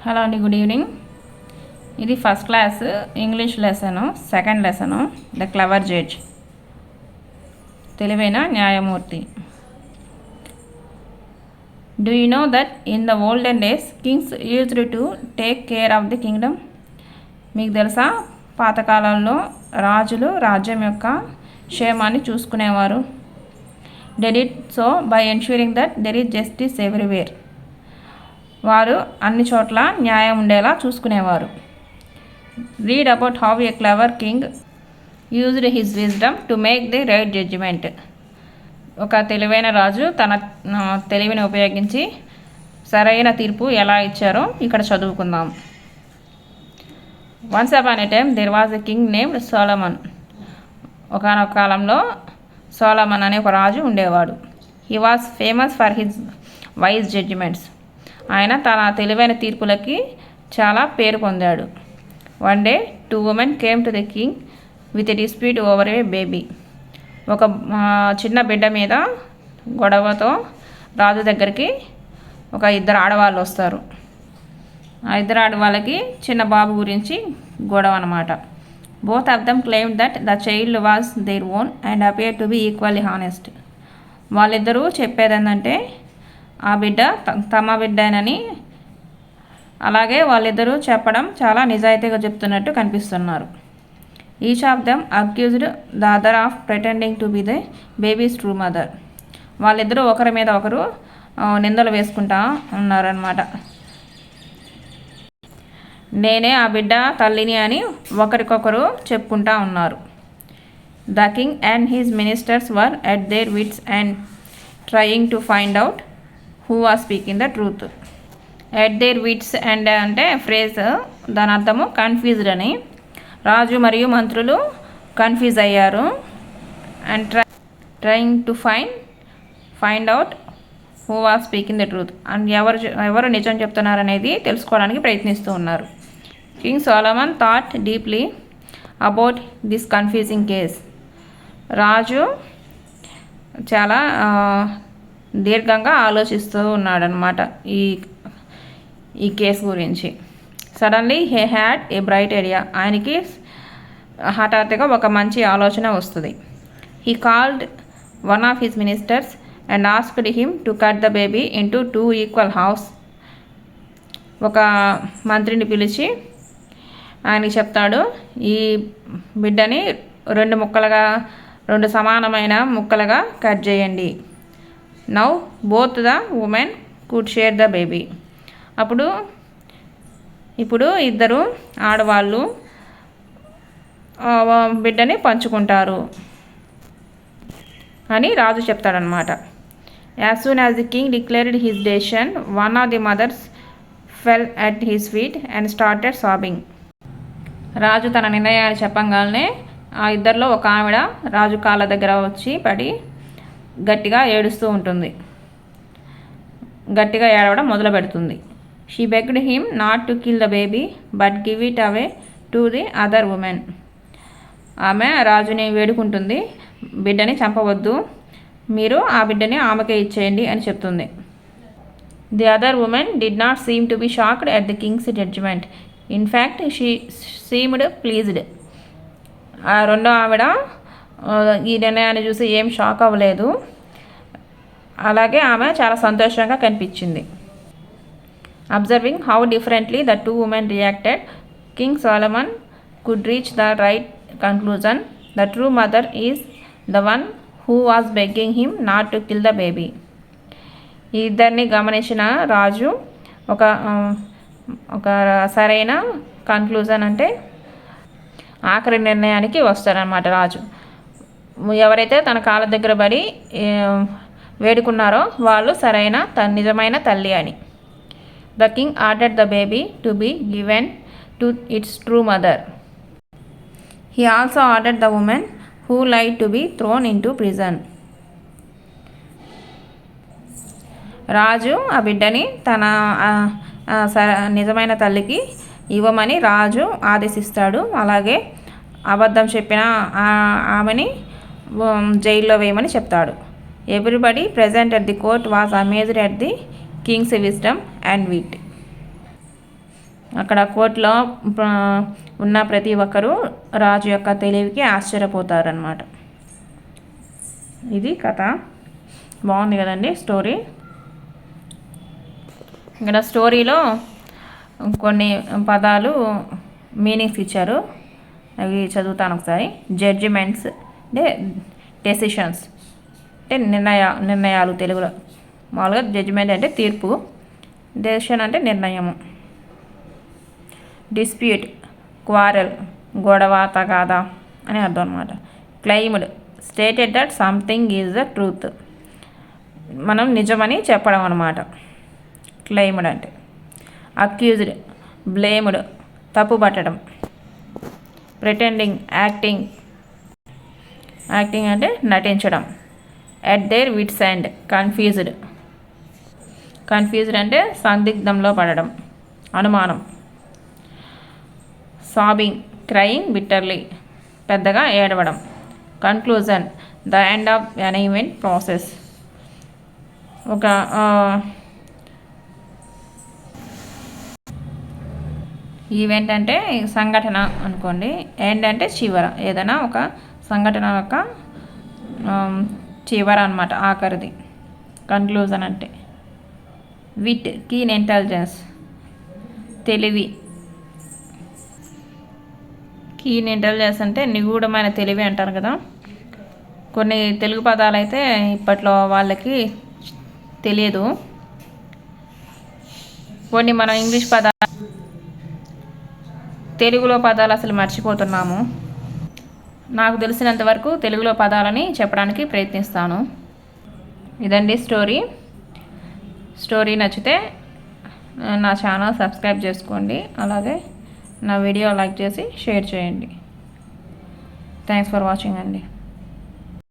Hello అండి, good evening. ఇది first class English lesson, second lesson, the clever judge, తెలివైన న్యాయమూర్తి. Do you know that in the olden days kings used to take care of the kingdom? మీకు తెలుసా, పాతకాలంలో రాజులు రాజ్యం యొక్క క్షేమాన్ని చూసుకునేవారు. They did so by ensuring that there is justice everywhere. వారు అన్ని చోట్ల న్యాయం ఉండేలా చూసుకునేవారు. Read about how a clever king used his wisdom to make the right judgement. ఒక తెలివైన రాజు తన తెలివిని ఉపయోగించి సరైన తీర్పు ఎలా ఇచ్చారో ఇక్కడ చదువుకుందాం. Once upon a time there was a king named Solomon. ఒకనొక కాలంలో సోలమన్ అనే ఒక రాజు ఉండేవాడు. He was famous for his wise judgements. ఆయన తన తెలివైన తీర్పులకి చాలా పేరు పొందాడు. One day 2 women came to the king with a dispute over a baby. ఒక చిన్న బిడ్డ మీద గొడవతో రాజు దగ్గరికి ఒక 2 ఆడవాళ్ళు వస్తారు. ఆ 2 ఆడవాళ్ళకి చిన్న బాబు గురించి గొడవ అన్నమాట. Both of them claim that the child was their own and appear to be equally honest. వాళ్ళిద్దరూ చెప్పేది ఏంటంటే ఆ బిడ్డ తమ బిడ్డనని, అలాగే వాళ్ళిద్దరూ చెప్పడం చాలా నిజాయితీగా చెప్తున్నట్టు కనిపిస్తున్నారు. Each of them accused the other of pretending to be the babies true mother. వాళ్ళిద్దరూ ఒకరి మీద ఒకరు నిందలు వేసుకుంటా ఉన్నారన్నమాట. నేనే ఆ బిడ్డ తల్లిని అని ఒకరికొకరు చెప్పుకుంటా ఉన్నారు. The king and his ministers were at their wits and trying to find out who are speaking the truth. At their wits and అంటే ఫ్రేజ్, దాని అర్థము కన్ఫ్యూజ్డ్ అని. రాజు మరియు మంత్రులు కన్ఫ్యూజ్ అయ్యారు. And trying to find out who are speaking the truth. అండ్ ఎవరు నిజం చెప్తున్నారనేది తెలుసుకోవడానికి ప్రయత్నిస్తూ ఉన్నారు. King Solomon thought deeply about this confusing case. రాజు చాలా దీర్ఘంగా ఆలోచిస్తూ ఉన్నాడనమాట ఈ కేసు గురించి. Suddenly he had a bright idea. ఆయనకి హఠాత్తుగా ఒక మంచి ఆలోచన వస్తుంది. He called one of his ministers and asked him to cut the baby into 2 equal halfs. ఒక మంత్రిని పిలిచి ఆయనకి చెప్తాడు, ఈ బిడ్డని 2 సమానమైన ముక్కలుగా కట్ చేయండి. Now both the women could share the baby. ఇప్పుడు 2 ఆడవాళ్ళు బిడ్డని పంచుకుంటారు అని రాజు చెప్తాడనమాట. As soon as the king declared his decision, one of the mothers fell at his feet and started sobbing. రాజు తన నిర్ణయాన్ని చెప్పగానే ఆ 2లో ఒక ఆవిడ రాజు కాళ్ళ దగ్గర వచ్చి పడి గట్టిగా ఏడుస్తూ ఉంటుంది. గట్టిగా ఏడవడం మొదలు పెడుతుంది. She begged him not to kill the baby but give it away to the other women. ఆమె రాజుని వేడుకుంటుంది, బిడ్డని చంపవద్దు, మీరు ఆ బిడ్డని ఆమెకే ఇచ్చేయండి అని చెప్తుంది. The other woman did not seem to be shocked at the king's judgement. In fact she seemed pleased. ఆ 2వ ఆవిడ ఈ నిర్ణయాన్ని చూసి ఏం షాక్ అవ్వలేదు, అలాగే ఆమె చాలా సంతోషంగా కనిపించింది. Observing how differently the 2 women reacted, king Solomon could reach the right conclusion. The true mother is the one who was begging him not to kill the baby. ఈ ఇద్దరిని గమనించిన రాజు ఒక సరైన కన్క్లూజన్ అంటే ఆఖరి నిర్ణయానికి వస్తారనమాట. రాజు ఎవరైతే తన కాళ్ళ దగ్గర పడి వేడుకున్నారో వాళ్ళు సరైన నిజమైన తల్లి అని. The king ordered the baby to be given to its true mother. He also ordered the women who lied to be thrown into prison. రాజు ఆ బిడ్డని తన నిజమైన తల్లికి ఇవ్వమని రాజు ఆదేశిస్తాడు. అలాగే అబద్ధం చెప్పిన ఆమెని జైల్లో వేయమని చెప్తాడు. Everybody present at the court was amazed at the king's wisdom and wit. అక్కడ కోర్టులో ఉన్న ప్రతి ఒక్కరూ రాజు యొక్క తెలివికి ఆశ్చర్యపోతారనమాట. ఇది కథ. బాగుంది కదండి స్టోరీ. ఇక్కడ స్టోరీలో కొన్ని పదాలు మీనింగ్స్ ఇచ్చారు, అవి చదువుతాను ఒకసారి. జడ్జిమెంట్స్ అంటే డెసిషన్స్ అంటే నిర్ణయాలు తెలుగులో. మామూలుగా జడ్జిమెంట్ అంటే తీర్పు, డెసిషన్ అంటే నిర్ణయము. డిస్ప్యూట్ క్వారెల్ గొడవ తగాదా అని అర్థం అనమాట. Claimed stated that something is the truth, మనం నిజమని చెప్పడం అనమాట క్లెయిమ్డ్ అంటే. అక్యూజ్డ్ బ్లేమ్డ్ తప్పు పట్టడం. ప్రిటెండింగ్ యాక్టింగ్ అంటే నటించడం. ఎట్ దేర్ విట్స్ ఎండ్ కన్ఫ్యూజ్డ్ అంటే సందిగ్ధంలో పడడం, అనుమానం. సాబింగ్ క్రయింగ్ బిట్టర్లీ పెద్దగా ఏడవడం. Conclusion the end of N event process, ఒక ఈవెంట్ అంటే సంఘటన అనుకోండి, ఎండ్ అంటే చివర, ఏదైనా ఒక సంఘటన యొక్క చివర అనమాట, ఆఖరిది కన్క్లూజన్ అంటే. విట్ కీన్ ఇంటెలిజెన్స్ తెలివి. కీన్ ఇంటెలిజెన్స్ అంటే నిగూఢమైన తెలివి అంటారు కదా. కొన్ని తెలుగు పదాలు అయితే ఇప్పట్లో వాళ్ళకి తెలియదు, కొన్ని మనం ఇంగ్లీష్ పదాలు తెలుగులో పదాలు అసలు మర్చిపోతున్నాము. నాకు తెలిసినంత వరకు తెలుగులో పదాలని చెప్పడానికి ప్రయత్నిస్తాను. ఇదండి స్టోరీ నచ్చితే నా ఛానల్ సబ్స్క్రైబ్ చేసుకోండి, అలాగే నా వీడియో లైక్ చేసి షేర్ చేయండి. థ్యాంక్స్ ఫర్ వాచింగ్ అండి.